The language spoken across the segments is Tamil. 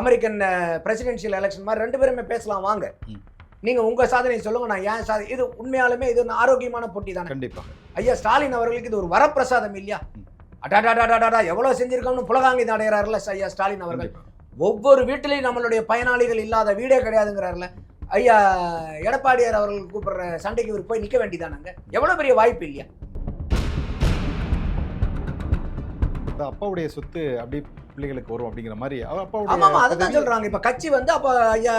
அமெரிக்கன் பிரசிடென்ஷியல் எலெக்ஷன் மாதிரி 2 பேருமே பேசலாம் வாங்க. நீங்க உங்க சாதனையை சொல்லுங்க, நான் ஏன் சாதனை. இது உண்மையாலுமே இது ஒரு ஆரோக்கியமான போட்டி தானே. கண்டிப்பாக ஐயா ஸ்டாலின் அவர்களுக்கு இது ஒரு வரப்பிரசாதம் இல்லையா? அடாடாடாடாடா எவ்வளவு செஞ்சிருக்கோம்னு புலகாங்கி அடைகிறாருல ஐயா ஸ்டாலின் அவர்கள். ஒவ்வொரு வீட்டிலையும் நம்மளுடைய பயனாளிகள் இல்லாத வீடே கிடையாதுங்கிறாருல ஐயா எடப்பாடியார் அவர்கள் கூப்பிடுற சண்டைக்கு இவர் போய் நிக்க வேண்டியதானாங்க. எவ்வளவு பெரிய வாய்ப்பு இல்லையா? அப்பாவுடைய சொத்து அப்படி பிள்ளைகளுக்கு வரும் அப்படிங்கிற மாதிரி ஆமா அதுதான் சொல்றாங்க. இப்ப கட்சி வந்து அப்ப ஐயா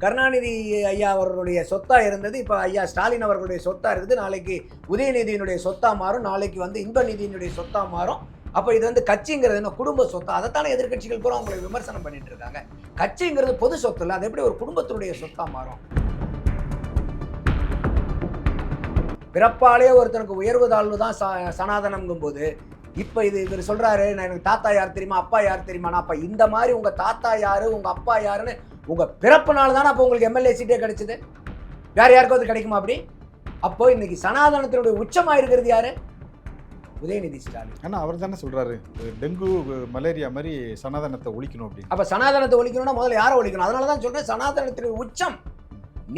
கருணாநிதி ஐயா அவர்களுடைய சொத்தா இருந்தது, இப்ப ஐயா ஸ்டாலின் அவர்களுடைய சொத்தா இருக்குது. நாளைக்கு உதயநிதியினுடைய சொத்தா மாறும், நாளைக்கு வந்து இன்பநிதியினுடைய சொத்தா மாறும். அப்ப இது வந்து கட்சிங்கிறது என்ன குடும்ப சொத்தா? அதைத்தானே எதிர்கட்சிகள் பூரா அவங்களை விமர்சனம் பண்ணிட்டு இருக்காங்க. கட்சிங்கிறது பொது சொத்து இல்லை, அது எப்படி ஒரு குடும்பத்தினுடைய சொத்தா மாறும்? பிறப்பாலே ஒருத்தனுக்கு உயர்வு தாழ்வு தான் சனாதனம்ங்கும் போது இப்ப இது இவர் சொல்றாரு, நான் எனக்கு தாத்தா யார் தெரியுமா, அப்பா யார் தெரியுமா? அப்ப இந்த மாதிரி உங்க தாத்தா யாரு உங்க அப்பா யாருன்னு உங்க பிறப்புனால தானே அப்போ உங்களுக்கு எம்எல்ஏ சீட்டே கிடைச்சது. வேற யாருக்கும் கிடைக்குமா அப்படி? அப்போ இன்னைக்கு சனாதனத்தினுடைய உச்சமா இருக்கிறது யாரு? உதயநிதி ஸ்டாலின். ஆனா அவர் தானே சொல்றாரு டெங்கு மலேரியா மாதிரி சனாதனத்தை ஒழிக்கணும் அப்படின்னு. அப்ப சனாதனத்தை ஒழிக்கணும்னா முதல்ல யாரை ஒழிக்கணும்? அதனாலதான் சொல்றேன் சனாதனத்தினுடைய உச்சம்,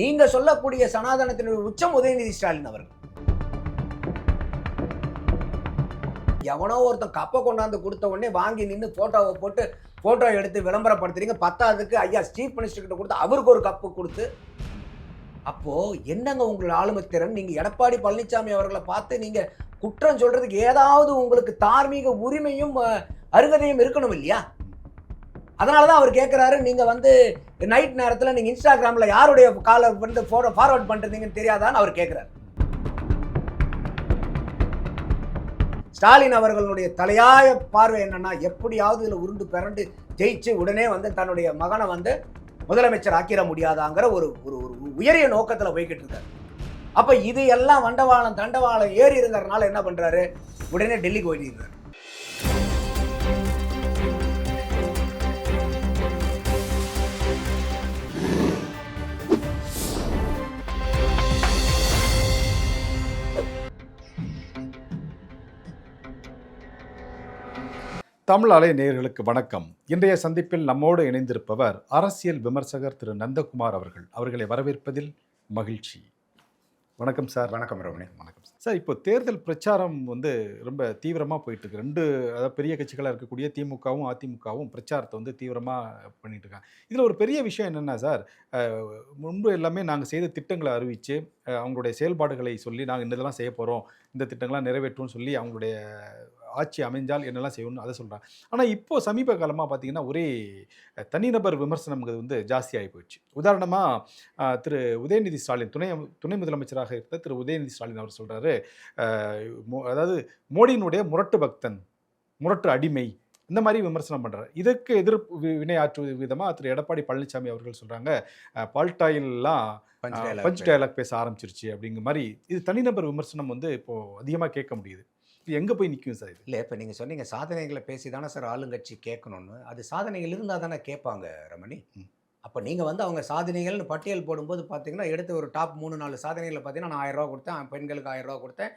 நீங்க சொல்லக்கூடிய சனாதனத்தினுடைய உச்சம் உதயநிதி ஸ்டாலின் அவர்கள். எவனோ ஒருத்தன் கப்பை கொண்டாந்து கொடுத்த உடனே வாங்கி நின்று போட்டோவை போட்டு போட்டோ எடுத்து விளம்பரப்படுத்துறீங்க. பத்தாவதுக்கு ஐயா சீஃப் மினிஸ்டர் கிட்ட கொடுத்து அவருக்கு ஒரு கப்பு கொடுத்து, அப்போ என்னங்க உங்களோட ஆளுமை திறன்? நீங்க எடப்பாடி பழனிசாமி அவர்களை பார்த்து நீங்க குற்றம் சொல்றதுக்கு ஏதாவது உங்களுக்கு தார்மீக உரிமையும் அருகதையும் இருக்கணும் இல்லையா? அதனாலதான் அவர் கேட்கிறாரு, நீங்க வந்து நைட் நேரத்தில் நீங்க இன்ஸ்டாகிராம்ல யாருடைய காலை வந்து ஃபார்வர்ட் பண்றீங்கன்னு தெரியாதான்னு அவர் கேட்கிறாரு. ஸ்டாலின் அவர்களுடைய தலையாய பார்வை என்னன்னா, எப்படியாவது இதில் உருண்டு பிறண்டு ஜெயிச்சு உடனே வந்து தன்னுடைய மகனை வந்து முதலமைச்சர் ஆக்கிட முடியாதாங்கிற ஒரு உயரிய நோக்கத்தில் போய்கிட்டு இருக்காரு. அப்ப இது எல்லாம் வண்டவாளம் தண்டவாளம் ஏறி இருக்கிறதுனால என்ன பண்றாரு, உடனே டெல்லிக்கு ஓடிடுறாரு. தமிழ் அலை நேயர்களுக்கு வணக்கம். இன்றைய சந்திப்பில் நம்மோடு இணைந்திருப்பவர் அரசியல் விமர்சகர் திரு நந்தகுமார் அவர்கள். அவர்களை வரவேற்பதில் மகிழ்ச்சி. வணக்கம் சார். வணக்கம் ரமணி. வணக்கம் சார். இப்போ தேர்தல் பிரச்சாரம் வந்து ரொம்ப தீவிரமாக போயிட்டு இருக்கு. அதாவது பெரிய கட்சிகளாக இருக்கக்கூடிய திமுகவும் அதிமுகவும் பிரச்சாரத்தை வந்து தீவிரமாக பண்ணிட்டு இருக்காங்க. இதில் ஒரு பெரிய விஷயம் என்னென்னா சார், முன்பு எல்லாமே நாங்கள் செய்த திட்டங்களை அறிவித்து அவங்களுடைய செயல்பாடுகளை சொல்லி நாங்கள் இதெல்லாம் செய்ய போகிறோம், இந்த திட்டங்கள்லாம் நிறைவேற்றும்னு சொல்லி அவங்களுடைய ஆட்சி அமைஞ்சால் என்னெல்லாம் செய்யணும்னு அதை சொல்கிறாங்க. ஆனால் இப்போது சமீப காலமாக பார்த்தீங்கன்னா ஒரே தனிநபர் விமர்சனங்கிறது வந்து ஜாஸ்தியாகி போயிடுச்சு. உதாரணமாக திரு உதயநிதி ஸ்டாலின் துணை முதலமைச்சராக இருந்த திரு உதயநிதி ஸ்டாலின் அவர் சொல்கிறாரு, அதாவது மோடியினுடைய முரட்டு பக்தன், முரட்டு அடிமை, இந்த மாதிரி விமர்சனம் பண்ணுறாரு. இதற்கு எதிர்ப்பு வினையாற்றுவது விதமாக திரு எடப்பாடி பழனிசாமி அவர்கள் சொல்கிறாங்க, பால்டாயிலெலாம் பஞ்ச் டயலாக் பேச ஆரம்பிச்சிருச்சு அப்படிங்கிற மாதிரி. இது தனிநபர் விமர்சனம் வந்து இப்போது அதிகமாக கேட்க முடியுது. எங்கே போய் நிற்கும் சார் இது? இல்லை, இப்போ நீங்கள் சொன்னீங்க சாதனைகளை பேசி தானே சார் ஆளுங்கட்சி கேட்கணும்னு. அது சாதனைகள் இருந்தால் தானே கேட்பாங்க ரமணி. அப்போ நீங்கள் வந்து அவங்க சாதனைகள்னு பட்டியல் போடும்போது பார்த்தீங்கன்னா, எடுத்து ஒரு டாப் 3-4 சாதனைகளை பார்த்தீங்கன்னா, நான் 1000 ரூபா கொடுத்தேன், பெண்களுக்கு 1000 ரூபா கொடுத்தேன்,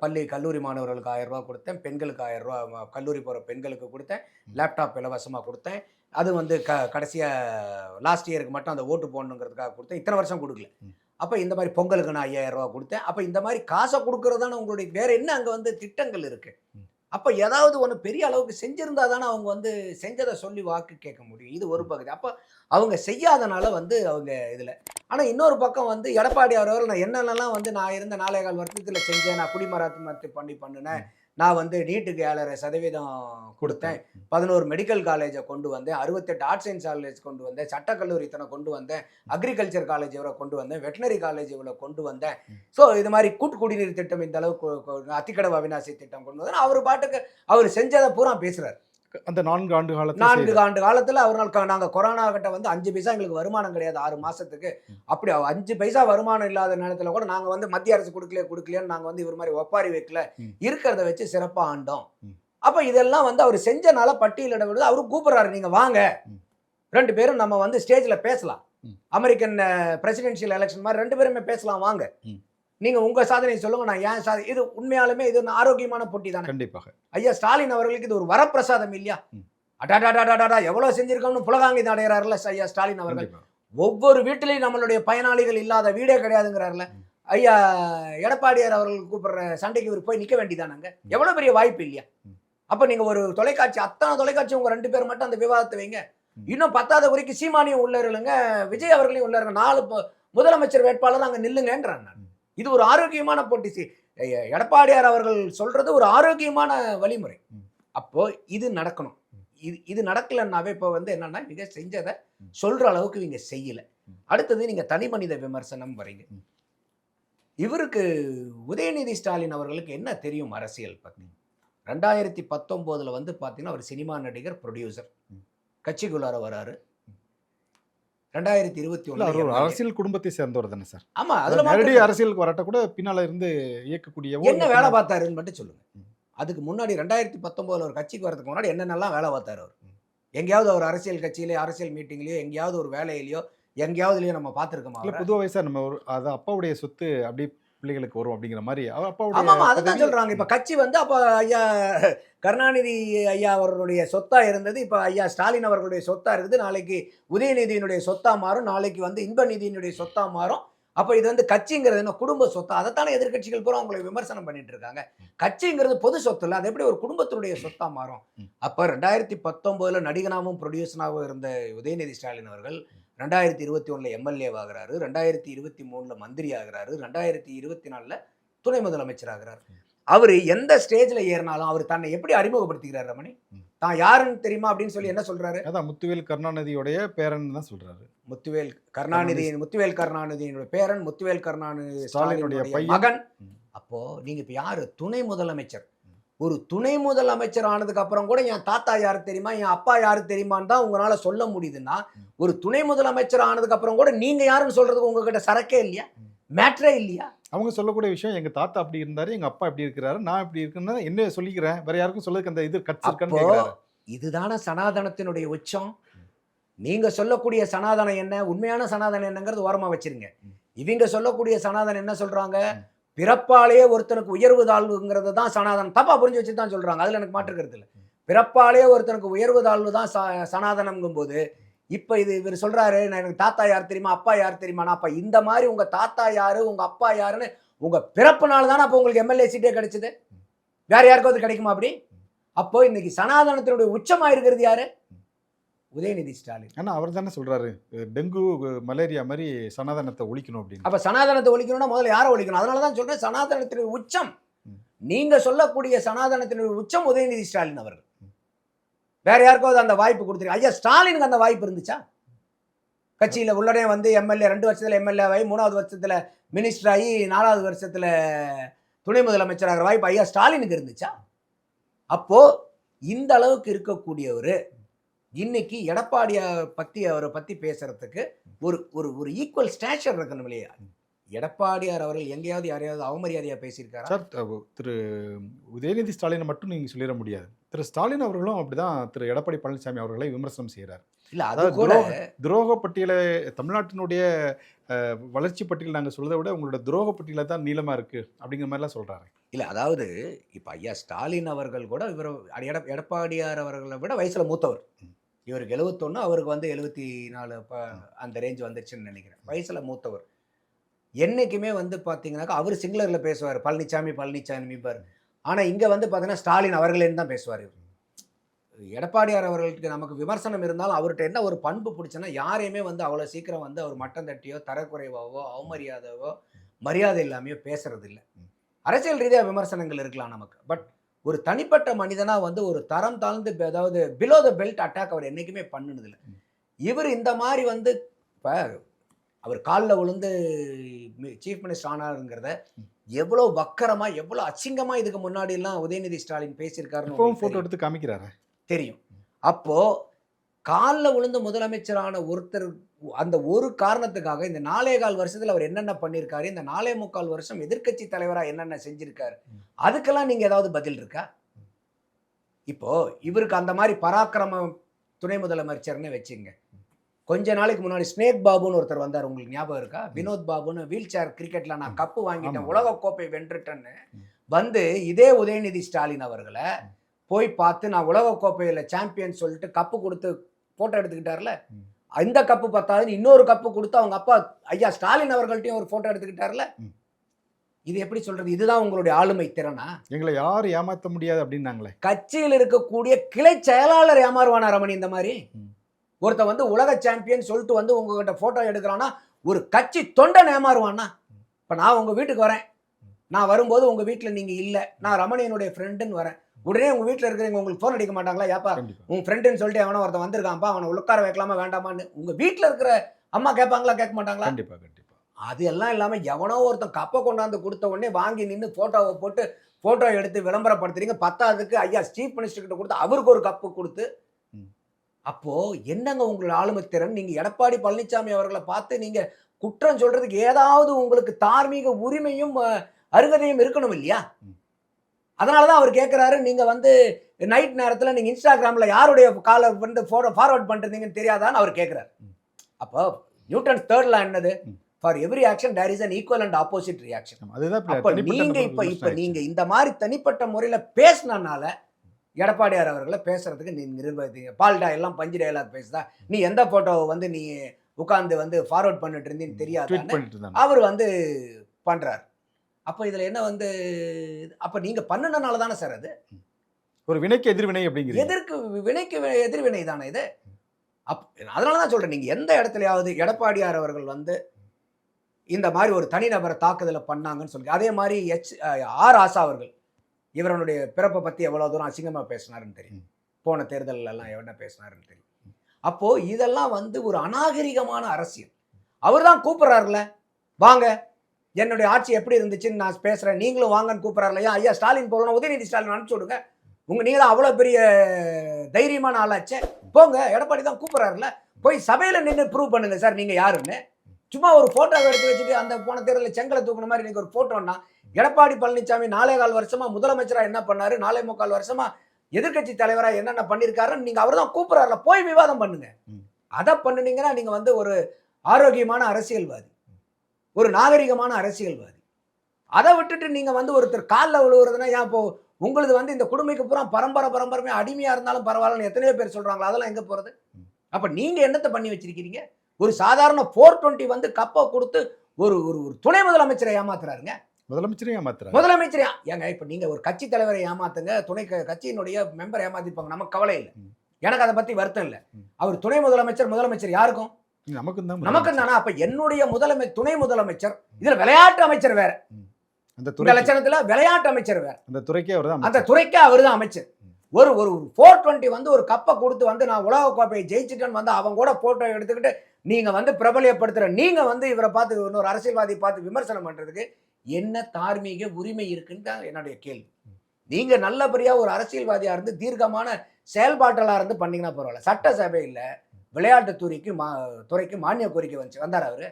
பள்ளி கல்லூரி மாணவர்களுக்கு 1000 ரூபா கொடுத்தேன், பெண்களுக்கு 1000 ரூபா, கல்லூரி போகிற பெண்களுக்கு கொடுத்தேன், லேப்டாப் இலவசமாக கொடுத்தேன், அது வந்து கடைசியாக லாஸ்ட் இயருக்கு மட்டும் அந்த ஓட்டு போடணுங்கிறதுக்காக கொடுத்தேன், இத்தனை வருஷம் கொடுக்கல. அப்போ இந்த மாதிரி பொங்கலுக்கு நான் 5000 ரூபா கொடுத்தேன். அப்போ இந்த மாதிரி காசை கொடுக்கறது தானே உங்களுடைய வேற என்ன அங்கே வந்து திட்டங்கள் இருக்குது? அப்போ ஏதாவது ஒன்று பெரிய அளவுக்கு செஞ்சுருந்தா தானே அவங்க வந்து செஞ்சதை சொல்லி வாக்கு கேட்க முடியும். இது ஒரு பகுதி. அப்போ அவங்க செய்யாதனால வந்து அவங்க இதில். ஆனால் இன்னொரு பக்கம் வந்து எடப்பாடி அவர்கள் நான் என்னென்னலாம் வந்து நான் இருந்த 4.25 வருஷத்தில் செஞ்சேன், நான் குடிமராமத்து பண்ணினேன், நான் வந்து நீட்டுக்கு 7.5% கொடுத்தேன், 11 மெடிக்கல் காலேஜை கொண்டு வந்தேன், 68 ஆர்ட்ஸ் சயின்ஸ் காலேஜ் கொண்டு வந்தேன், சட்டக்கல்லூரி இத்தனை கொண்டு வந்தேன், அக்ரிகல்ச்சர் காலேஜ் இவ்வளோ கொண்டு வந்தேன், வெட்டினரி காலேஜ் இவ்வளோ கொண்டு வந்தேன். ஸோ இது மாதிரி கூட்டு குடிநீர் திட்டம் இந்த அளவுக்கு, அத்திக்கடவு அவிநாசி திட்டம் கொண்டு வந்தேன். அவர் பாட்டுக்கு அவர் செஞ்சதை பூரா பேசுகிறார். அந்த 4 ஆண்டு காலத்தில் அவர்கள் நாங்கள் கொரோனா கிட்ட வந்து 5 பைசா எங்களுக்கு வருமானம் கிடையாது 6 மாதத்துக்கு. அப்படி 5 பைசா வருமானம் இல்லாத நேரத்தில் கூட நாங்கள் வந்து மத்திய அரசு கொடுக்கலையான்னு நாங்கள் வந்து இவர் மாதிரி ஒப்பாரி வைக்கல, இருக்கிறத வச்சு சிறப்பாக ஆண்டோம். அப்போ இதெல்லாம் வந்து அவர் செஞ்சனால பட்டியலிட விடுது. அவரு கூப்பிட்றாரு, நீங்கள் வாங்க 2 பேரும் நம்ம வந்து ஸ்டேஜில் பேசலாம், அமெரிக்கன் பிரசிடென்ஷியல் எலெக்ஷன் மாதிரி 2 பேருமே பேசலாம் வாங்க, நீங்க உங்க சாதனையை சொல்லுங்க, நான் ஏன் சாதனை. இது உண்மையாலுமே இது ஆரோக்கியமான போட்டி தானே. கண்டிப்பாக. ஐயா ஸ்டாலின் அவர்களுக்கு இது ஒரு வரப்பிரசாதம் இல்லையா? அடாடாடாடாடா எவ்வளவு செஞ்சிருக்கோம்னு புலகாங்கி அடைகிறாருல ஐயா ஸ்டாலின் அவர்கள். கண்டிப்பா. ஒவ்வொரு வீட்டிலையும் நம்மளுடைய பயனாளிகள் இல்லாத வீடே கிடையாதுங்கிறாருல ஐயா எடப்பாடியார் அவர்கள் கூப்பிடுற சண்டைக்கு இவர் போய் நிக்க வேண்டியதானாங்க? எவ்வளவு பெரிய வாய்ப்பு இல்லையா? அப்ப நீங்க ஒரு தொலைக்காட்சி, அத்தனை தொலைக்காட்சி உங்க 2 பேர் மட்டும் அந்த விவாதத்தை வைங்க. இன்னும் 10வது குறிக்கு சீமானியும் உள்ள இருங்க, விஜய் அவர்களையும் உள்ள இருங்க, 4 முதலமைச்சர் வேட்பாளர் அங்க நில்லுங்கன்றான் நான். இது ஒரு ஆரோக்கியமான போட்டி. எடப்பாடியார் அவர்கள் சொல்றது ஒரு ஆரோக்கியமான வழிமுறை. அப்போ இது நடக்கணும். இது நடக்கலன்னாவே இப்போ என்னன்னா, நீங்க செஞ்சதை சொல்ற அளவுக்கு நீங்க செய்யல. அடுத்தது நீங்க தனி மனித விமர்சனம் வரீங்க. இவருக்கு உதயநிதி ஸ்டாலின் அவர்களுக்கு என்ன தெரியும் அரசியல் பத்தி? 2019 பாத்தீங்கன்னா அவர் சினிமா நடிகர், ப்ரொடியூசர், கட்சிக்குள்ளார வராரு. 2021 அரசியல் குடும்பத்தை சேர்ந்தவர் தானே சார்? ஆமா, அதுல நேரடி அரசியலுக்கு வரட்ட கூட பின்னால இருந்து இயக்கக்கூடிய என்ன வேலை பார்த்தாருன்னு மட்டும் சொல்லுங்க. அதுக்கு முன்னாடி 2019 ஒரு கட்சிக்கு வரதுக்கு முன்னாடி என்னென்னலாம் வேலை பார்த்தாரு அவர்? எங்கேயாவது ஒரு அரசியல் கட்சியிலே, அரசியல் மீட்டிங்லயோ, எங்கேயாவது ஒரு வேலையிலயோ, எங்கேயாவதுலயோ நம்ம பார்த்துருக்கோமா? இல்ல, பொதுவாக சார் நம்ம அது அப்பாவுடைய சொத்து அப்படி பிள்ளைகளுக்கு வரும் அப்படிங்கிற மாதிரி ஆமா, அதுதான் சொல்றாங்க. இப்ப கட்சி அப்ப ஐயா கருணாநிதி ஐயா அவர்களுடைய சொத்தா இருந்தது, இப்ப ஐயா ஸ்டாலின் அவர்களுடைய சொத்தா இருக்குது. நாளைக்கு உதயநிதியினுடைய சொத்தா மாறும், நாளைக்கு இன்ப நிதியினுடைய சொத்தா மாறும். அப்ப இது கட்சிங்கிறது என்ன, குடும்ப சொத்தா? அதைத்தானே எதிர்கட்சிகள் பூரா உங்களை விமர்சனம் பண்ணிட்டு இருக்காங்க. கட்சிங்கிறது பொது சொத்து இல்ல, அது எப்படி ஒரு குடும்பத்தினுடைய சொத்தா மாறும்? அப்ப 2019 நடிகனாவும் ப்ரொடியூசராகவும் இருந்த உதயநிதி ஸ்டாலின் அவர்கள் 2021 எம்எல்ஏ ஆகிறாரு, 2023 மந்திரி ஆகிறாரு, 2024 துணை முதலமைச்சர் ஆகிறாரு. அவர் எந்த ஸ்டேஜ்ல ஏறினாலும் அவர் தன்னை எப்படி அறிமுகப்படுத்திக்கிறார் ரமணி? தான் யாருன்னு தெரியுமா அப்படின்னு சொல்லி என்ன சொல்றாரு? அதான் முத்துவேல் கருணாநிதியோடைய பேரன் தான் சொல்றாரு. முத்துவேல் கருணாநிதியினுடைய பேரன், முத்துவேல் கருணாநிதி ஸ்டாலினுடைய மகன். அப்போ நீங்க இப்ப யாரு? துணை முதலமைச்சர். ஒரு துணை முதலமைச்சர் ஆனதுக்கு அப்புறம் கூட என் தாத்தா யாரு தெரியுமா, என் அப்பா யாரு தெரியுமான்னு தான் உங்களால சொல்ல முடியுதுன்னா, ஒரு துணை முதலமைச்சர் ஆனதுக்கு அப்புறம் கூட நீங்க யாருன்னு சொல்றதுக்கு உங்ககிட்ட சரக்கே இல்லையா? மேட்ரே இல்லையா? அவங்க சொல்லக்கூடிய விஷயம், எங்க தாத்தா அப்படி இருந்தாரு, எங்க அப்பா இப்படி இருக்கிறாரு, நான் இப்படி இருக்குன்னு என்ன சொல்லிக்கிறேன், வேற யாருக்கும் சொல்றதுக்கு அந்த இது கட்ஸ் இருக்கான்னு கேக்குறாரு. இதுதான சனாதனத்தினுடைய உச்சம். நீங்க சொல்லக்கூடிய சனாதனம் என்ன, உண்மையான சனாதனம் என்னங்கிறது ஓரமா வச்சிருங்க. இவங்க சொல்லக்கூடிய சனாதனம் என்ன சொல்றாங்க? பிறப்பாலேயே ஒருத்தனுக்கு உயர்வு தாழ்வுங்கிறது தான் சனாதனம். தப்பா புரிஞ்சு வச்சு தான் சொல்றாங்க. அதுல எனக்கு மாற்றுக்கிறது இல்லை. பிறப்பாலேயே ஒருத்தனுக்கு உயர்வு தாழ்வு தான் சனாதனம்ங்கும் போது, இப்ப இவர் சொல்றாரு, நான் எனக்கு தாத்தா யார் தெரியுமா, அப்பா யார் தெரியுமா? அப்ப இந்த மாதிரி உங்க தாத்தா யாரு, உங்க அப்பா யாருன்னு உங்க பிறப்புனால தானே அப்போ உங்களுக்கு எம்எல்ஏ சீட்டே கிடைச்சது. வேற யாருக்காவது கிடைக்குமா அப்படி? அப்போ இன்னைக்கு சனாதனத்தினுடைய உச்சமா இருக்கிறது யாரு? உதயநிதி ஸ்டாலின். ஆனா அவர் தானே சொல்றாரு, டெங்கு மலேரியா மாதிரி சனாதனத்தை ஒழிக்கணும் அப்படின்னு. அப்ப சனாதனத்தை ஒழிக்கணும்னா முதல்ல யாரை ஒழிக்கணும்? அதனாலதான் சொல்றேன், சனாதனத்தினுடைய உச்சம், நீங்க சொல்லக்கூடிய சனாதனத்தினுடைய உச்சம் உதயநிதி ஸ்டாலின் அவர்கள். வேற யாருக்காவது அந்த வாய்ப்பு கொடுத்துருக்கு? ஐயா ஸ்டாலினுக்கு அந்த வாய்ப்பு இருந்துச்சா? கட்சியில உள்ளடே எம்எல்ஏ 2 வருஷத்துல எம்எல்ஏ ஆகி, 3வது வருஷத்துல மினிஸ்டர் ஆகி, 4வது வருஷத்துல துணை முதலமைச்சர் ஆகிற வாய்ப்பு ஐயா ஸ்டாலினுக்கு இருந்துச்சா? அப்போ இந்த அளவுக்கு இருக்கக்கூடியவர் இன்னைக்கு எடப்பாடியை அவரை பத்தி பேசுறதுக்கு ஒரு ஒரு ஈக்குவல் ஸ்டேச்சர் இருக்கணும் இல்லையா? எடப்பாடியார் அவர்கள் எங்கேயாவது யாரையாவது அவமரியாதையா பேசியிருக்காரா? சார், திரு உதயநிதி ஸ்டாலினை மட்டும் நீங்க சொல்லிட முடியாது. திரு ஸ்டாலின் அவர்களும் அப்படிதான் திரு எடப்பாடி பழனிசாமி அவர்களை விமர்சனம் செய்கிறார். இல்ல, அது கூட துரோக பட்டியலை, தமிழ்நாட்டினுடைய வளர்ச்சி பட்டியல் நாங்கள் சொல்றதை விட உங்களோட துரோக பட்டியல தான் நீளமா இருக்கு அப்படிங்கிற மாதிரிலாம் சொல்றாரு. இல்ல, அதாவது இப்ப ஐயா ஸ்டாலின் அவர்கள் கூட இவர் எடப்பாடியார் அவர்களை விட வயசுல மூத்தவர். இவருக்கு 71, அவருக்கு 74 அந்த ரேஞ்ச் வந்துருச்சுன்னு நினைக்கிறேன். வயசுல மூத்தவர். என்னைக்குமே பார்த்தீங்கன்னாக்கா அவர் சிங்களரில் பேசுவார், பழனிசாமி பாரு. ஆனால் இங்கே பார்த்தீங்கன்னா ஸ்டாலின் அவர்களேன்னு தான் பேசுவார். எடப்பாடியார் அவர்களுக்கு நமக்கு விமர்சனம் இருந்தாலும் அவர்கிட்ட என்ன ஒரு பண்பு பிடிச்சனா, யாரையுமே அவ்வளோ சீக்கிரம் அவர் மட்டம் தட்டியோ, தரக்குறைவாவோ, அவமரியாதையோ, மரியாதை இல்லாமையோ பேசுறது இல்லை. அரசியல் ரீதியாக விமர்சனங்கள் இருக்கலாம் நமக்கு, பட் ஒரு தனிப்பட்ட மனிதனாக ஒரு தரம் தாழ்ந்து, அதாவது பிலோ த பெல்ட் அட்டாக் அவர் என்றைக்குமே பண்ணினதில்லை. இவர் இந்த மாதிரி இப்போ அவர் காலில் விழுந்து சீஃப் மினிஸ்டர் ஆனாருங்கிறத எவ்வளோ வக்கரமா, எவ்வளோ அசிங்கமா இதுக்கு முன்னாடி எல்லாம் உதயநிதி ஸ்டாலின் பேசியிருக்காருன்னு போட்டோ எடுத்து காமிக்கிறாரு தெரியும். அப்போ காலில் விழுந்து முதலமைச்சரான ஒருத்தர் அந்த ஒரு காரணத்துக்காக இந்த 4.25 வருஷத்துல அவர் என்னென்ன பண்ணியிருக்காரு, இந்த 4.25 வருஷம் எதிர்க்கட்சி தலைவராக என்னென்ன செஞ்சிருக்காரு, அதுக்கெல்லாம் நீங்க ஏதாவது பதில் இருக்கா? இப்போ இவருக்கு அந்த மாதிரி பராக்கிரம துணை முதலமைச்சர்னு வச்சுங்க. கொஞ்ச நாளைக்கு முன்னாடி ஸ்னேக் பாபுன்னு ஒருத்தர் வந்தார், உங்களுக்கு ஞாபகம் இருக்கா? வினோத் பாபுன்னு, வீல் சேர் கிரிக்கெட்ல நான் கப்பு வாங்கிட்டேன், உலக கோப்பை வென்றுட்டேன்னு இதே உதயநிதி ஸ்டாலின் அவர்களை போய் பார்த்து நான் உலகக்கோப்பையில் சாம்பியன் சொல்லிட்டு கப்பு கொடுத்து ஃபோட்டோ எடுத்துக்கிட்டார்ல, இந்த கப்பு பத்தாதுன்னு இன்னொரு கப்பு கொடுத்து அவங்க அப்பா ஐயா ஸ்டாலின் அவர்கள்ட்டையும் ஒரு ஃபோட்டோ எடுத்துக்கிட்டார்ல. இது எப்படி சொல்றது? இதுதான் உங்களுடைய ஆளுமை திறனா? எங்களை யாரும் ஏமாற்ற முடியாது அப்படின்னாங்களே. கட்சியில் இருக்கக்கூடிய கிளை செயலாளர் ஏமாறுவானா ரமணி? இந்த மாதிரி ஒருத்த வந்து உலக சாம்பியன் சொல்லிட்டு வந்து உங்ககிட்ட போட்டோ எடுக்கிறான்னா ஒரு கட்சி தொண்டன் ஏமாறுவானா? இப்ப நான் உங்க வீட்டுக்கு வரேன், நான் வரும்போது உங்க வீட்டுல நீங்க இல்ல, நான் ரமணியனுடைய ஃப்ரெண்டுன்னு வரேன், உடனே உங்க வீட்டுல இருக்கிறவங்க உங்களுக்கு போன் அடிக்க மாட்டாங்களா? ஏப்பா உங்க ஃப்ரெண்டுன்னு சொல்லிட்டு அவனை ஒருத்தன் வந்திருக்கான்ப்பா, அவனை உட்கார வைக்கலாமா வேண்டாமான்னு உங்க வீட்டுல இருக்கிற அம்மா கேட்பாங்களா கேட்க மாட்டாங்களா? கண்டிப்பா கண்டிப்பா. அது எல்லாம் இல்லாம எவனோ ஒருத்தன் கப்பை கொண்டாந்து கொடுத்த உடனே வாங்கி நின்று போட்டோவை போட்டு போட்டோ எடுத்து விளம்பரப்படுத்துறீங்க. பத்தாவதுக்கு ஐயா சீஃப் மினிஸ்டர் கிட்ட கொடுத்து அவருக்கு ஒரு கப்பு கொடுத்து, அப்போ என்னங்க உங்களோட ஆளுமை திறன்? நீங்க எடப்பாடி பழனிசாமி அவர்களை பார்த்து நீங்க குற்றம் சொல்றதுக்கு ஏதாவது உங்களுக்கு தார்மீக உரிமையும் அருகதையும் இருக்கணும் இல்லையா? அதனாலதான் அவர் கேட்கிறாரு, நீங்க வந்து நைட் நேரத்துல நீங்க இன்ஸ்டாகிராம்ல யாருடைய காலை வந்து ஃபார்வர்ட் பண்றீங்கன்னு தெரியாதான்னு அவர் கேட்கிறாரு. அப்போ நியூட்டன்ஸ் தேர்ட் லா என்னது? For every action there is an equal and opposite reaction. அப்ப நீங்க இப்ப நீங்க இந்த மாதிரி தனிப்பட்ட முறையில பேசினால எடப்பாடியார் அவர்களை பேசுறதுக்கு நீங்க நிர்பந்திங்க. பால்டா எல்லாம் பஞ்சு டயலாக் பேசுதா, நீ எந்த போட்டோவை வந்து நீ உட்கார்ந்து வந்து ஃபார்வர்ட் பண்ணிட்டு இருந்தீன்னு தெரியாது அவர் வந்து பண்றாரு. அப்ப இதுல என்ன வந்து அப்ப நீங்க பண்ணனால தானே சார் அது ஒரு வினைக்கு எதிர்வினை அப்படிங்கிறது. எதற்கு வினைக்கு எதிர்வினை தானே இது? அதனாலதான் சொல்றேன், நீங்க எந்த இடத்துலயாவது எடப்பாடியார் அவர்கள் வந்து இந்த மாதிரி ஒரு தனிநபரை தாக்குதலை பண்ணாங்கன்னு சொல்லி, அதே மாதிரி ஆர் ஆசா அவர்கள் இவருடைய பிறப்பை பத்தி எவ்வளவு தூரம் அசிங்கமா பேசினாருன்னு தெரியும், போன தேர்தல் எல்லாம் என்ன பேசினாருன்னு தெரியும். அப்போ இதெல்லாம் வந்து ஒரு அநாகரிகமான அரசியல். அவர் தான் கூப்பிடுறாருல, வாங்க என்னுடைய ஆட்சி எப்படி இருந்துச்சுன்னு நான் பேசுறேன், நீங்களும் வாங்கன்னு கூப்பிடுறாருல. ஏன் ஐயா ஸ்டாலின் போகணும், உதயநிதி ஸ்டாலின் அனுப்பிச்சு விடுங்க, நீங்க தான் அவ்வளவு பெரிய தைரியமான ஆளாச்சே, போங்க, எடப்பாடி தான் கூப்பிடுறாருல, போய் சபையில நின்று ப்ரூவ் பண்ணுங்க சார் நீங்க யாருன்னு. சும்மா ஒரு போட்டோவை எடுத்து வச்சுட்டு அந்த போன தேர்தலில் செங்கலை தூக்குன மாதிரி இன்னைக்கு ஒரு போட்டோன்னா, எடப்பாடி பழனிசாமி 4.25 வருஷமா முதலமைச்சரா என்ன பண்ணாரு, 4.25 வருஷமா எதிர்கட்சி தலைவரா என்னென்ன பண்ணிருக்காருன்னு நீங்க அவர் தான் கூப்பிடுறாருல, போய் விவாதம் பண்ணுங்க. அதை பண்ணுனீங்கன்னா நீங்க வந்து ஒரு ஆரோக்கியமான அரசியல்வாதி, ஒரு நாகரிகமான அரசியல்வாதி. அதை விட்டுட்டு நீங்க வந்து ஒருத்தர் காலில் விழுவுறதுன்னா, ஏன் இப்போ உங்களுக்கு வந்து இந்த குடும்பத்துக்கு பூரா பரம்பரை அடிமையா இருந்தாலும் பரவாயில்லன்னு எத்தனையோ பேர் சொல்றாங்களா, அதெல்லாம் எங்க போறது? அப்ப நீங்க என்னத்தை பண்ணி வச்சிருக்கீங்க? ஒரு சாதாரண 420 வந்து கப்பை கொடுத்து ஒரு ஒரு துணை முதலமைச்சரை ஏமாத்துறாருங்க. முதலமைச்சரே ஏங்க, இப்ப நீங்க ஒரு கட்சி தலைவரை ஏமாத்துங்க, துணை கட்சியினுடைய மெம்பர் ஏமாத்திப்பாங்க, நமக்கு கவலை இல்லை, எனக்கு அதை பத்தி வருத்தம் இல்லை. அவர் துணை முதலமைச்சர் யாருக்கும்? நமக்கும் தானே. அப்ப என்னுடைய துணை முதலமைச்சர் இதுல விளையாட்டு அமைச்சர் வேற, இந்த லட்சணத்துல விளையாட்டு அமைச்சர் வேற, அந்த துறைக்கே அவர் தான் அமைச்சர். ஒரு 420 வந்து ஒரு கப்பை கொடுத்து வந்து நான் உலக கோப்பையை ஜெயிச்சுட்டேன்னு வந்து அவங்க கூட போட்டோ எடுத்துக்கிட்டு நீங்க வந்து பிரபலியப்படுத்துற நீங்க வந்து இவரை பார்த்து இன்னொரு அரசியல்வாதி பார்த்து விமர்சனம் பண்றதுக்கு என்ன தார்மீக உரிமை இருக்குன்னு தான் என்னுடைய கேள்வி. நீங்க நல்லபடியா ஒரு அரசியல்வாதியா இருந்து தீர்க்கமான செயல்பாட்டலா இருந்து பண்ணீங்கன்னா பரவாயில்ல. சட்டசபையில் விளையாட்டு துறைக்கு மானிய கோரிக்கை வந்தார் அவரு.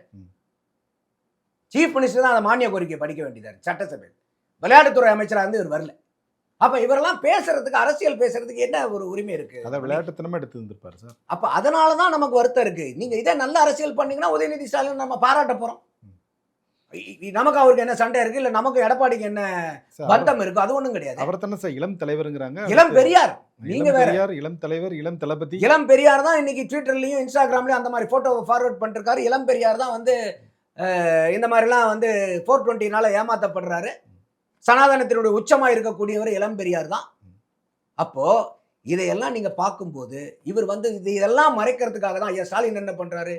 சீஃப் மினிஸ்டர் தான் அந்த மானிய கோரிக்கை படிக்க வேண்டியதாரு சட்டசபையில். விளையாட்டுத்துறை அமைச்சராக இருந்து இவர் வரல. அப்ப இவரெல்லாம் பேசுறதுக்கு, அரசியல் பேசுறதுக்கு என்ன ஒரு உரிமை இருக்கு? விளையாட்டுத்தனமா எடுத்து வந்திருப்பாரு சார். அப்ப அதனாலதான் நமக்கு வருத்தம் இருக்கு. நீங்க இதே நல்ல அரசியல் பண்ணீங்கன்னா உதயநிதி ஸ்டாலின் நம்ம பாராட்ட போறோம். நமக்கு அவருக்கு என்ன சண்டை இருக்கு, இல்ல நமக்கு எடப்பாடிக்கு என்ன பந்தம் இருக்கு? அது ஒண்ணும் கிடையாது. அவர் தானே சார் இளம் தலைவருங்கிறாங்க. இளம் பெரியார். நீங்க வேற இளம் தலைவர், இளம் தளபதி. இளம் பெரியார் தான் இன்னைக்கு ட்விட்டர்லயும் இன்ஸ்டாகிராம்லயும் அந்த மாதிரி போட்டோ ஃபார்வர்ட் பண்ணிருக்காரு. இளம் பெரியார் தான் வந்து இந்த மாதிரிலாம் வந்து 420னால ஏமாத்தப்படுறாரு. சனாதனத்தினுடைய உச்சமா இருக்கக்கூடியவர் இளம் பெரியார் தான். அப்போ இதையெல்லாம் நீங்க பார்க்கும்போது இவர் வந்து இதெல்லாம் மறைக்கிறதுக்காக தான் ஐயா ஸ்டாலின் என்ன பண்றாரு,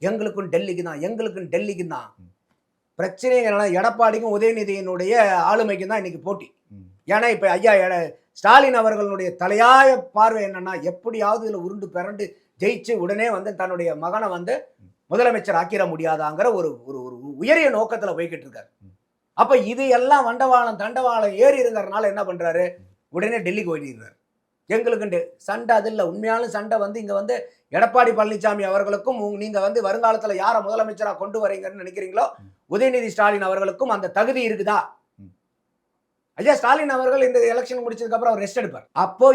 எங்களுக்கும் டெல்லிக்கு தான் பிரச்சனைகள். எடப்பாடிக்கும் உதயநிதியினுடைய ஆளுமைக்கும் தான் இன்னைக்கு போட்டி. ஏன்னா இப்ப ஐயா ஸ்டாலின் அவர்களுடைய தலையாய பார்வை என்னன்னா, எப்படியாவது இதுல உருண்டு பிறண்டு ஜெயிச்சு உடனே வந்து தன்னுடைய மகனை வந்து முதலமைச்சர் ஆக்கிட முடியாதாங்கிற ஒரு உயரிய நோக்கத்துல போய்கிட்டு இருக்காரு. அப்ப இது எல்லாம் வண்டவாளம் தண்டவாளம் ஏறி இருக்கிறதுனால என்ன பண்றாரு, உடனே டெல்லிக்கு ஓடிடுறாரு. எங்களுக்கு சண்டை அது இல்லை, உண்மையான சண்டை வந்து இங்க வந்து எடப்பாடி பழனிசாமி அவர்களுக்கும் நீங்க வந்து வருங்காலத்துல யாரை முதலமைச்சரா கொண்டு வரீங்கன்னு நினைக்கிறீங்களோ உதயநிதி ஸ்டாலின் அவர்களுக்கும் அந்த தகுதி இருக்குதா? ஐயா ஸ்டாலின் அவர்கள் இந்த எலெக்ஷன் முடிச்சதுக்கு அப்புறம் அவர் ரெஸ்ட் எடுப்பார். அப்போ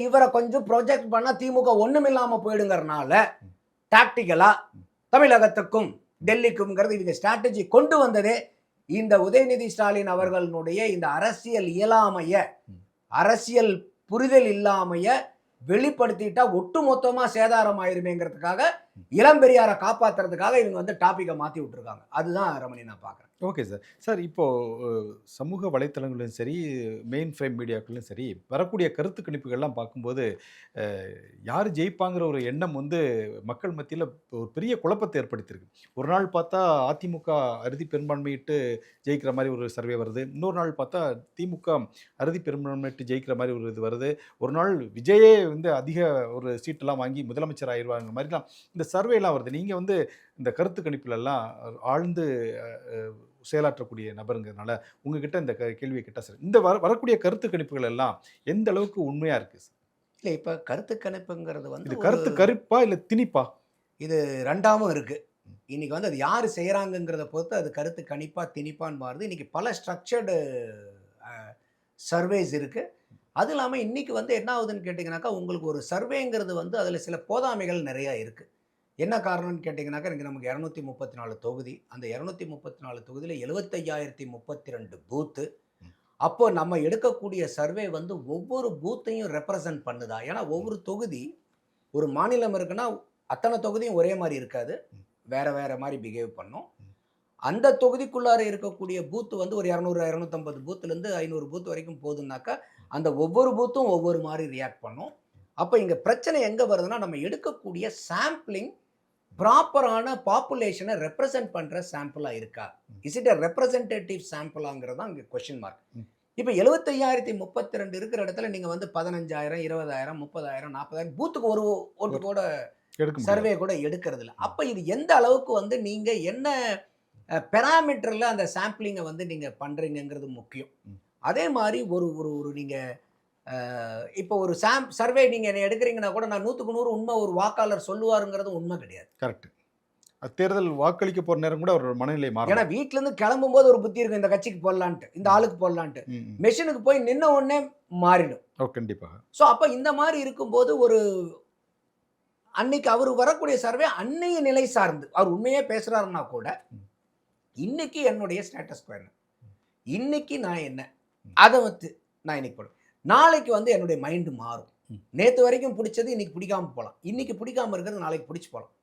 இவரை கொஞ்சம் ப்ரொஜெக்ட் பண்ணா திமுக ஒண்ணுமில்லாம போயிடுங்கிறதுனால டாக்டிக்கலா தமிழகத்துக்கும் டெல்லிக்கும்ங்கிறது இவங்க ஸ்ட்ராட்டஜி கொண்டு வந்ததே இந்த உதயநிதி ஸ்டாலின் அவர்களுடைய இந்த அரசியல் இயலாமைய, அரசியல் புரிதல் இல்லாமைய வெளிப்படுத்திட்டா ஒட்டு மொத்தமா சேதாரம் ஆயிருமேங்கிறதுக்காக இளம்பெரியாரை காப்பாத்துறதுக்காக இவங்க வந்து டாபிக்கை மாத்தி விட்டுருக்காங்க. அதுதான் ரமணி நான் பார்க்குறேன். Okay sir. சார் இப்போது சமூக வலைத்தளங்களிலும் சரி, மெயின் ஃப்ரேம் மீடியாக்களிலும் சரி, வரக்கூடிய கருத்து கணிப்புகள்லாம் பார்க்கும்போது யார் ஜெயிப்பாங்கிற ஒரு எண்ணம் வந்து மக்கள் மத்தியில் ஒரு பெரிய குழப்பத்தை ஏற்படுத்தியிருக்கு. ஒரு நாள் பார்த்தா அதிமுக அறுதி பெரும்பான்மையிட்டு ஜெயிக்கிற மாதிரி ஒரு சர்வே வருது. இன்னொரு நாள் பார்த்தா திமுக அறுதி பெரும்பான்மையிட்டு ஜெயிக்கிற மாதிரி ஒரு இது வருது. ஒரு நாள் விஜயே வந்து அதிக ஒரு சீட்டெல்லாம் வாங்கி முதலமைச்சர் ஆயிடுவாங்க மாதிரிலாம் இந்த சர்வேலாம் வருது. நீங்கள் வந்து இந்த கருத்து கணிப்புலலாம் ஆழ்ந்து செயலாற்றக்கூடிய நபருங்கிறதுனால உங்ககிட்ட இந்த கேள்வியை கேட்டால் சார், இந்த வரக்கூடிய கருத்து கணிப்புகள் எல்லாம் எந்த அளவுக்கு உண்மையாக இருக்குது சார்? இல்லை, இப்போ கருத்து கணிப்புங்கிறது வந்து இது கருத்து கருப்பா இல்லை திணிப்பா? இது ரெண்டாவும் இருக்குது. இன்னைக்கு வந்து அது யார் செய்கிறாங்கங்கிறத பொறுத்து அது கருத்து கணிப்பா திணிப்பான்னு மாறுது. இன்னைக்கு பல ஸ்ட்ரக்சர்டு சர்வேஸ் இருக்குது. அது இல்லாமல் இன்னைக்கு வந்து என்ன ஆகுதுன்னு கேட்டிங்கனாக்கா, உங்களுக்கு ஒரு சர்வேங்கிறது வந்து அதில் சில போதாமைகள் நிறையா இருக்குது. என்ன காரணம்னு கேட்டிங்கனாக்கா, இன்றைக்கி நமக்கு 234 தொகுதி. அந்த 234 தொகுதியில் 75,032 பூத்து. அப்போ நம்ம எடுக்கக்கூடிய சர்வே வந்து ஒவ்வொரு பூத்தையும் ரெப்ரசன்ட் பண்ணுதா? ஏன்னா ஒவ்வொரு தொகுதி, ஒரு மாநிலம் இருக்குன்னா அத்தனை தொகுதியும் ஒரே மாதிரி இருக்காது, வேற வேற மாதிரி பிஹேவ் பண்ணும். அந்த தொகுதிக்குள்ளார இருக்கக்கூடிய பூத்து வந்து ஒரு 200 250 பூத்துலேருந்து 500 பூத் வரைக்கும் போகுதுன்னாக்கா, அந்த ஒவ்வொரு பூத்தும் ஒவ்வொரு மாதிரி ரியாக்ட் பண்ணும். அப்போ இங்கே பிரச்சனை எங்கே வருதுன்னா, நம்ம எடுக்கக்கூடிய சாம்பிளிங் ப்ராப்பரான பாப்புலேஷனை ரெப்ரசன்ட் பண்ணுற சாம்பிளாக இருக்கா? இஸ் இட் அ ரெப்ரசன்டேட்டிவ் சாம்பிளாங்கிறது தான் இங்கே கொஸ்டின் மார்க். இப்போ 75,032 இருக்கிற இடத்துல நீங்கள் வந்து 15,000 20,000 30,000 40,000 பூத்துக்கு ஒரு ஓட்டு கூட சர்வே கூட எடுக்கிறது இல்லை. அப்போ இது எந்த அளவுக்கு வந்து நீங்கள் என்ன பெராமீட்டரில் அந்த சாம்பிளிங்கை வந்து நீங்கள் பண்ணுறீங்கிறது முக்கியம். அதே மாதிரி ஒரு ஒரு ஒரு நீங்கள் இப்போ ஒரு சர்வே நீங்கள் என்ன எடுக்கிறீங்கன்னா கூட நான் 100க்கு 100 உண்மை ஒரு வாக்காளர் சொல்லுவாருங்கிறது உண்மை கிடையாது. கரெக்ட். தேர்தல் வாக்களிக்க போகிற நேரம் கூட ஒரு மனநிலை மாறும். ஏன்னா வீட்டிலேருந்து கிளம்பும்போது ஒரு புத்தி இருக்கும், இந்த கட்சிக்கு போடலான்ட்டு, இந்த ஆளுக்கு போடலான்ட்டு. மெஷினுக்கு போய் நின்ன உடனே மாறிடும். கண்டிப்பாக. ஸோ அப்போ இந்த மாதிரி இருக்கும்போது ஒரு அன்னைக்கு அவர் வரக்கூடிய சர்வே அன்னைய நிலை சார்ந்து அவர் உண்மையே பேசுகிறாருன்னா கூட, இன்னைக்கு என்னுடைய ஸ்டேட்டஸ் என்ன, இன்னைக்கு நான் என்ன, அதை வந்து நான் இன்னைக்கு போடுவேன். நாளைக்கு வந்து என்னுடைய மைண்டு மாறும். நேற்று வரைக்கும் பிடிச்சது இன்னைக்கு பிடிக்காம போகலாம், இன்னைக்கு பிடிக்காம இருக்கிறது நாளைக்கு பிடிச்சி போகலாம்.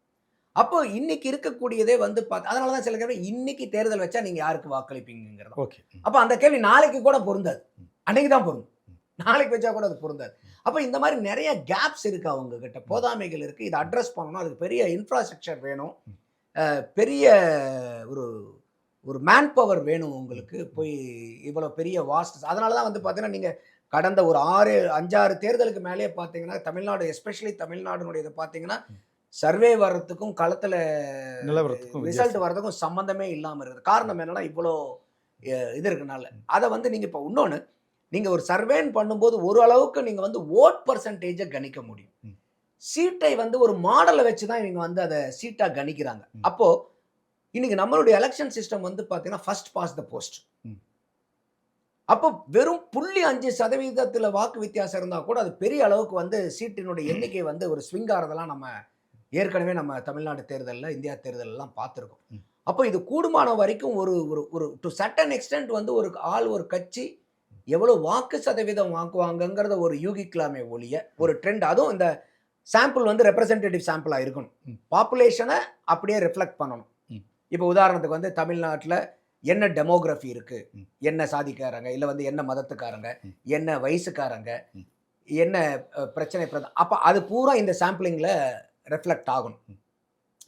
அப்போ இன்னைக்கு இருக்கக்கூடியதே வந்து அதனால தான் சில கேள்வி இன்னைக்கு தேர்தல் வச்சா நீங்க யாருக்கு வாக்களிப்பீங்கிறது. ஓகே. அப்போ அந்த கேள்வி நாளைக்கு கூட பொருந்தாது, அன்னைக்கு தான் பொருந்தும். நாளைக்கு வச்சா கூட அது பொருந்தாது. அப்போ இந்த மாதிரி நிறைய கேப்ஸ் இருக்கு, அவங்க கிட்ட போதாமைகள் இருக்கு. இதை அட்ரஸ் பண்ணணும். அதுக்கு பெரிய இன்ஃப்ராஸ்ட்ரக்சர் வேணும், பெரிய ஒரு ஒரு மேன் பவர் வேணும் உங்களுக்கு. போய் இவ்வளோ பெரிய வாஸ்ட். அதனால தான் வந்து பார்த்தீங்கன்னா நீங்கள் கடந்த ஒரு 5-6 தேர்தலுக்கு மேலே பார்த்தீங்கன்னா தமிழ்நாடு, எஸ்பெஷலி தமிழ்நாடுனுடைய இதை பார்த்தீங்கன்னா சர்வே வர்றதுக்கும் களத்தில் ரிசல்ட் வர்றதுக்கும் சம்மந்தமே இல்லாமல் இருக்குது. காரணம் என்னன்னா இவ்வளோ இது இருக்குனால. அதை வந்து நீங்கள் இப்போ இன்னொன்று, நீங்கள் ஒரு சர்வேன்னு பண்ணும்போது ஒரு அளவுக்கு நீங்கள் வந்து ஓட் பர்சன்டேஜை கணிக்க முடியும். சீட்டை வந்து ஒரு மாடலை வச்சு தான் இவங்க வந்து அதை சீட்டாக கணிக்கிறாங்க. அப்போது இன்னைக்கு நம்மளுடைய எலெக்ஷன் சிஸ்டம் வந்து பார்த்தீங்கன்னா ஃபர்ஸ்ட் பாஸ் த போஸ்ட். அப்போ வெறும் 0.5% வாக்கு வித்தியாசம் இருந்தால் கூட அது பெரிய அளவுக்கு வந்து சீட்டினுடைய எண்ணிக்கை வந்து ஒரு ஸ்விங் ஆகிறதெல்லாம் நம்ம ஏற்கனவே நம்ம தமிழ்நாடு தேர்தலில், இந்தியா தேர்தலெல்லாம் பார்த்துருக்கோம். அப்போ இது கூடுமான வரைக்கும் ஒரு ஒரு டு சர்டன் எக்ஸ்டென்ட் வந்து ஒரு ஆள், ஒரு கட்சி எவ்வளோ வாக்கு சதவீதம் வாங்குவாங்கங்கிறத ஒரு யூகிக்கலாமே ஒழிய ஒரு ட்ரெண்ட், அதுவும் இந்த சாம்பிள் வந்து ரெப்ரசன்டேட்டிவ் சாம்பிளாக இருக்கணும், பாப்புலேஷனை அப்படியே ரிஃப்ளெக்ட் பண்ணணும். இப்போ உதாரணத்துக்கு வந்து தமிழ்நாட்டில் என்ன டெமோகிராஃபி இருக்கு, என்ன சாதிக்காரங்க, இல்லை வந்து என்ன மதத்துக்காரங்க, என்ன வயசுக்காரங்க, என்ன பிரச்சனை, அப்போ அது பூரா இந்த சாம்பிளிங்கில் ரெஃப்ளெக்ட் ஆகணும்.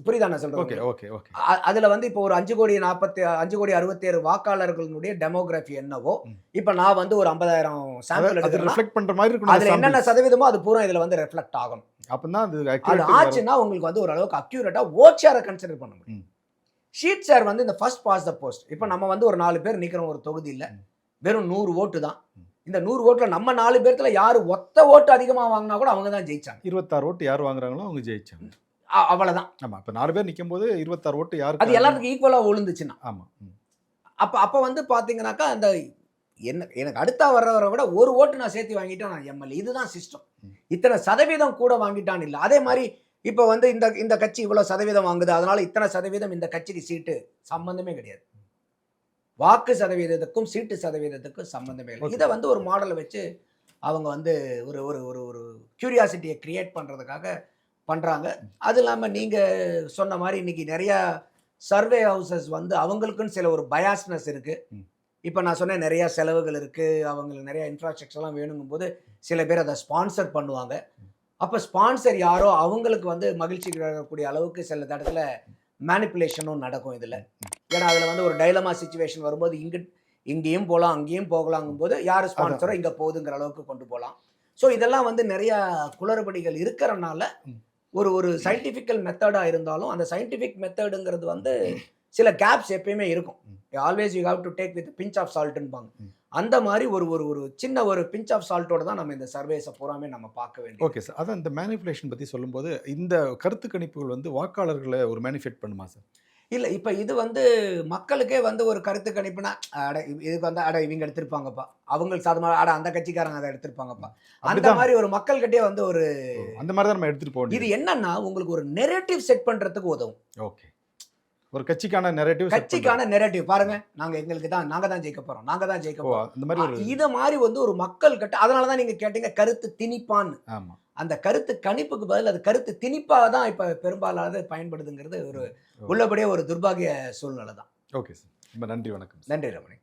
புரியுதா நான் சொல்றேன்? Okay okay okay. அதுல வந்து இப்போ ஒரு 5,67,000 வாக்காளர்களுடைய டெமோகிராஃபி என்னவோ, இப்போ நான் வந்து ஒரு 50,000 சாம்பிள் ரிஃப்ளெக்ட் பண்ற மாதிரி இருக்கணும். அதுல என்னென்ன சதவீதமோ அது பூரா இதுல வந்து ரெஃப்ளெக்ட் ஆகணும். அப்பதான் அது ஆச்சுன்னா உங்களுக்கு வந்து ஓரளவுக்கு அக்யூரேட்டா ஓட் ஷேரை கன்சிடர் பண்ண முடியும். ஷீட் ஷேர் வந்து இந்த ஃபர்ஸ்ட் பாஸ் த போஸ்ட். இப்போ நம்ம வந்து ஒரு 4 பேர் நிக்கிறோம் ஒரு தொகுதியில், வெறும் 100 ஓட்டு தான். இந்த 100 ஓட்டுல நம்ம 4 பேர்த்துல யாரு ஒத்த ஓட்டு அதிகமா வாங்கினா கூட அவங்க தான் ஜெயிச்சாங்க. 26 ஓட்டு யார் வாங்குறாங்களோ அவங்க ஜெயிச்சாங்க. அவ்வளவுதான். ஆமா, இப்ப 4 பேர் நிக்கும் போது 26 ஓட்டு யாருக்கு, அது எல்லாத்துக்கும் ஈக்குவலா விழுந்துச்சுன்னா. ஆமா. அப்ப வந்து பாத்தீங்கன்னாக்கா அந்த எனக்கு அடுத்தா வர்றவரை விட ஒரு ஓட்டு நான் சேர்த்து வாங்கிட்டேன், நான் எம்எல்ஏ. இதுதான் சிஸ்டம். இத்தனை சதவீதம் கூட வாங்கிட்டான் இல்லை. அதே மாதிரி இப்போ வந்து இந்த கட்சி இவ்வளோ சதவீதம் வாங்குது, அதனால இத்தனை சதவீதம் இந்த கட்சிக்கு சீட்டு, சம்பந்தமே கிடையாது. வாக்கு சதவீதத்துக்கும் சீட்டு சதவீதத்துக்கும் சம்பந்தமே இல்லை. இதை வந்து ஒரு மாடலை வச்சு அவங்க வந்து ஒரு ஒரு ஒரு ஒரு கியூரியாசிட்டியை கிரியேட் பண்ணுறதுக்காக பண்ணுறாங்க. அது இல்லாமல் நீங்கள் சொன்ன மாதிரி இன்னைக்கு நிறையா சர்வே ஹவுசஸ் வந்து அவங்களுக்குன்னு சில ஒரு பயாஸ்னஸ் இருக்குது. ம். இப்போ நான் சொன்னேன் நிறையா செலவுகள் இருக்குது, அவங்களுக்கு நிறையா இன்ஃப்ராஸ்ட்ரக்சர்லாம் வேணுங்கும்போது சில பேர் அதை ஸ்பான்சர் பண்ணுவாங்க. அப்போ ஸ்பான்சர் யாரோ அவங்களுக்கு வந்து மகிழ்ச்சி கிடைக்கக்கூடிய அளவுக்கு சில இடத்துல மேனிப்புலேஷனும் நடக்கும் இதில். ஏன்னா அதில் வந்து ஒரு டைலமா சுச்சுவேஷன் வரும்போது இங்கேயும் போகலாம் அங்கேயும் போகலாங்கும்போது யார் ஸ்பான்சரோ இங்கே போகுதுங்கிற அளவுக்கு கொண்டு போகலாம். ஸோ இதெல்லாம் வந்து நிறையா குளறுபடிகள் இருக்கிறனால ஒரு ஒரு சயின்டிஃபிக்கல் மெத்தடாக இருந்தாலும் அந்த சயின்டிஃபிக் மெத்தடுங்கிறது வந்து சில கேப்ஸ் எப்பயுமே இருக்கும். Always you have to take with pinch of சால்ட்ன்பாங்க. அந்த மாதிரி ஒரு ஒரு ஒரு சின்ன ஒரு பிஞ்ச் ஆஃப் சால்ட்டோட தான் நம்ம இந்த சர்வேஸை பூராமே நம்ம பார்க்க வேண்டியது. Okay sir. அதான் இந்த மேனிப்புலேஷன் பற்றி சொல்லும்போது இந்த கருத்து கணிப்புகள் வந்து வாக்காளர்களை ஒரு மேனிஃபெக்ட் பண்ணுமா சார்? இல்லை இப்போ இது வந்து மக்களுக்கே வந்து ஒரு கருத்து கணிப்புனா அட இதுக்கு வந்து அட இவங்க எடுத்திருப்பாங்கப்பா, அவங்களுக்கு சாதமாக அட அந்த கட்சிக்காரங்க அதை எடுத்திருப்பாங்கப்பா, அந்த அப்படிதான். மாதிரி ஒரு மக்கள்கிட்டே வந்து ஒரு அந்த மாதிரி தான் நம்ம எடுத்துட்டு போக இது வேண்டியது. என்னன்னா உங்களுக்கு ஒரு நெரேட்டிவ் செட் பண்றதுக்கு உதவும். ஓகே. ஒரு கட்சிக்கான நெரேட்டிவ் கட்சிக்கான நெரேட்டிவ் பாருங்க, நாங்க தான் ஜெயிக்க போறோம், நாங்க தான் ஜெயிக்க ஓ, போறோம். அந்த மாதிரி ஒரு இத மாதிரி வந்து ஒரு மக்கள் கிட்ட, அதனால தான் நீங்க கேட்டீங்க கருத்து திணிப்பான்னு. ஆமா. அந்த கருத்து கணிப்புக்கு பதில் அது கருத்து திணிப்பாக தான் இப்ப பெரும்பாலானது பயன்படுதுங்கிறது ஒரு உள்ளபடியே ஒரு துர்பாகிய சூழ்நிலை தான். Okay sir. ரொம்ப நன்றி, வணக்கம். நன்றி ரமணி.